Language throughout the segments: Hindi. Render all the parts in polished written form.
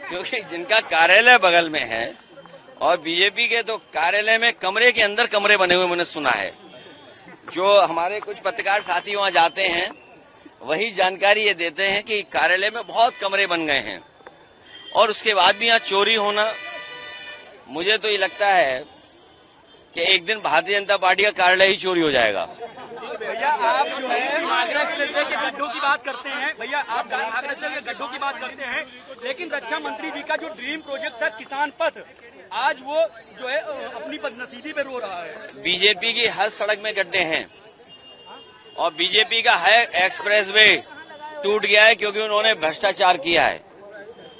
क्योंकि जिनका कार्यालय बगल में है और बीजेपी के तो कार्यालय में कमरे के अंदर कमरे बने हुए मैंने सुना है। जो हमारे कुछ पत्रकार साथी वहां जाते हैं वही जानकारी ये देते हैं कि कार्यालय में बहुत कमरे बन गए हैं और उसके बाद भी यहाँ चोरी होना, मुझे तो ये लगता है कि एक दिन भारतीय जनता पार्टी का कार्यालय ही चोरी हो जाएगा। भैया आप जो है आगरा एक्सप्रेसवे के गड्ढों की बात करते हैं, भैया आप आगरा एक्सप्रेसवे के गड्ढों की बात करते हैं, लेकिन रक्षा मंत्री जी का जो ड्रीम प्रोजेक्ट था किसान पथ, आज वो जो है अपनी बदनसीबी पे रो रहा है। बीजेपी की हर सड़क में गड्ढे हैं और बीजेपी का है एक्सप्रेसवे टूट गया है क्योंकि उन्होंने भ्रष्टाचार किया है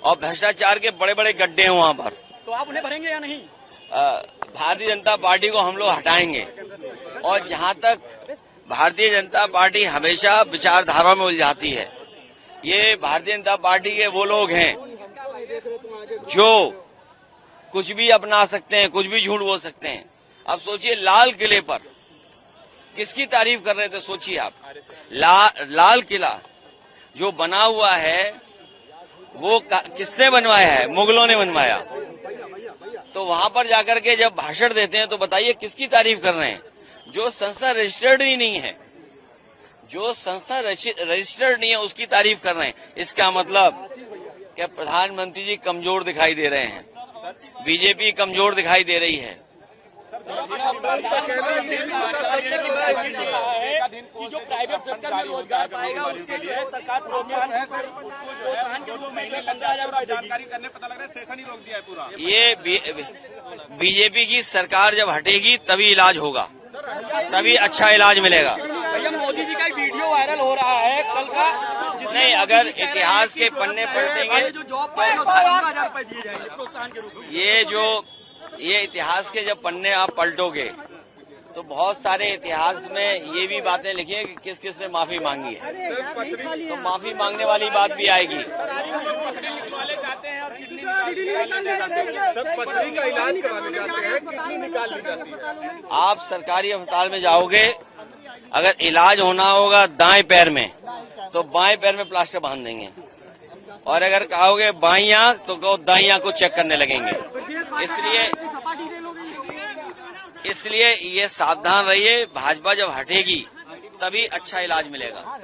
और भ्रष्टाचार के बड़े बड़े गड्ढे हैं वहां पर। तो आप उन्हें भरेंगे या नहीं? भारतीय जनता पार्टी को हम लोग हटाएंगे और जहां तक भारतीय जनता पार्टी हमेशा विचारधारा में उलझाती है, ये भारतीय जनता पार्टी के वो लोग हैं जो कुछ भी अपना सकते हैं, कुछ भी झूठ बोल सकते हैं। अब सोचिए लाल किले पर किसकी तारीफ कर रहे थे, सोचिए आप। लाल किला जो बना हुआ है वो किसने बनवाया है? मुगलों ने बनवाया। तो वहां पर जाकर के जब भाषण देते हैं तो बताइए किसकी तारीफ कर रहे हैं? जो संस्था रजिस्टर्ड ही नहीं है, जो संस्था रजिस्टर्ड नहीं है उसकी तारीफ कर रहे हैं। इसका मतलब कि प्रधानमंत्री जी कमजोर दिखाई दे रहे हैं, बीजेपी कमजोर दिखाई दे रही है। जो प्राइवेट सेक्टर में रोजगार पाएगा उसके लिए सरकार प्रोत्साहन के रूप में 15,000 जानकारी करने पता लग रहा है सेशन ही रोक दिया है पूरा। ये बीजेपी की सरकार जब हटेगी तभी इलाज होगा, तभी अच्छा इलाज मिलेगा। भैया मोदी जी का एक वीडियो वायरल हो रहा है कल का, नहीं, अगर इतिहास के पन्ने पलटेंगे जो जॉब पाएगा 15,000 रुपए दिए जाएंगे प्रोत्साहन के रूप में। ये इतिहास के जब पन्ने आप पलटोगे तो बहुत सारे इतिहास में ये भी बातें लिखी है कि किस किस ने माफी मांगी है, तो माफी मांगने वाली बात भी आएगी। आप सरकारी अस्पताल में जाओगे, अगर इलाज होना होगा दाएं पैर में तो बाएं पैर में प्लास्टर बांध देंगे और अगर कहोगे बाईं आंख तो कहो दाईं आंख को चेक करने लगेंगे। इसलिए ये सावधान रहिए, भाजपा जब हटेगी तभी अच्छा इलाज मिलेगा।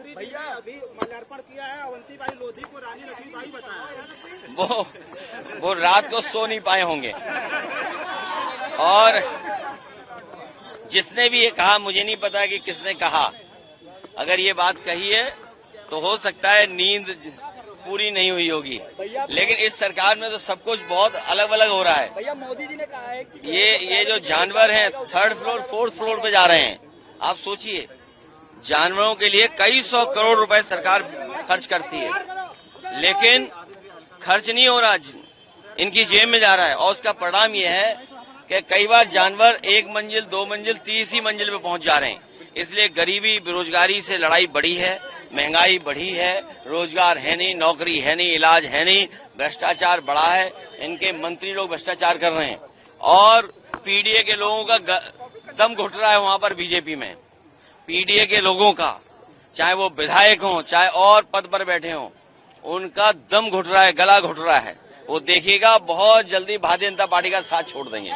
भैया अभी माल्यार्पण किया है, अवंतीबाई लोधी को रानी लक्ष्मीबाई बताया। वो रात को सो नहीं पाए होंगे और जिसने भी ये कहा, मुझे नहीं पता कि किसने कहा, अगर ये बात कही है तो हो सकता है नींद पूरी नहीं हुई होगी, लेकिन इस सरकार में तो सब कुछ बहुत अलग अलग हो रहा है। भैया मोदी जी ने कहा है कि ये जो जानवर हैं 3rd फ्लोर 4th फ्लोर पे जा रहे हैं। आप सोचिए, जानवरों के लिए कई 100 करोड़ रुपए सरकार खर्च करती है, लेकिन खर्च नहीं हो रहा, इनकी जेब में जा रहा है और उसका परिणाम ये है कि कई बार जानवर 1 मंजिल 2 मंजिल 30 मंजिल पे पहुंच जा रहे हैं। इसलिए गरीबी बेरोजगारी से लड़ाई बढ़ी है, महंगाई बढ़ी है, रोजगार है नहीं, नौकरी है नहीं, इलाज है नहीं, भ्रष्टाचार बढ़ा है। इनके मंत्री लोग भ्रष्टाचार कर रहे हैं और पीडीए के लोगों का दम घुट रहा है वहां पर बीजेपी में। पीडीए के लोगों का, चाहे वो विधायक हों चाहे और पद पर बैठे हों, उनका दम घुट रहा है, गला घुट रहा है। वो देखिएगा बहुत जल्दी भारतीय जनता पार्टी का साथ छोड़ देंगे।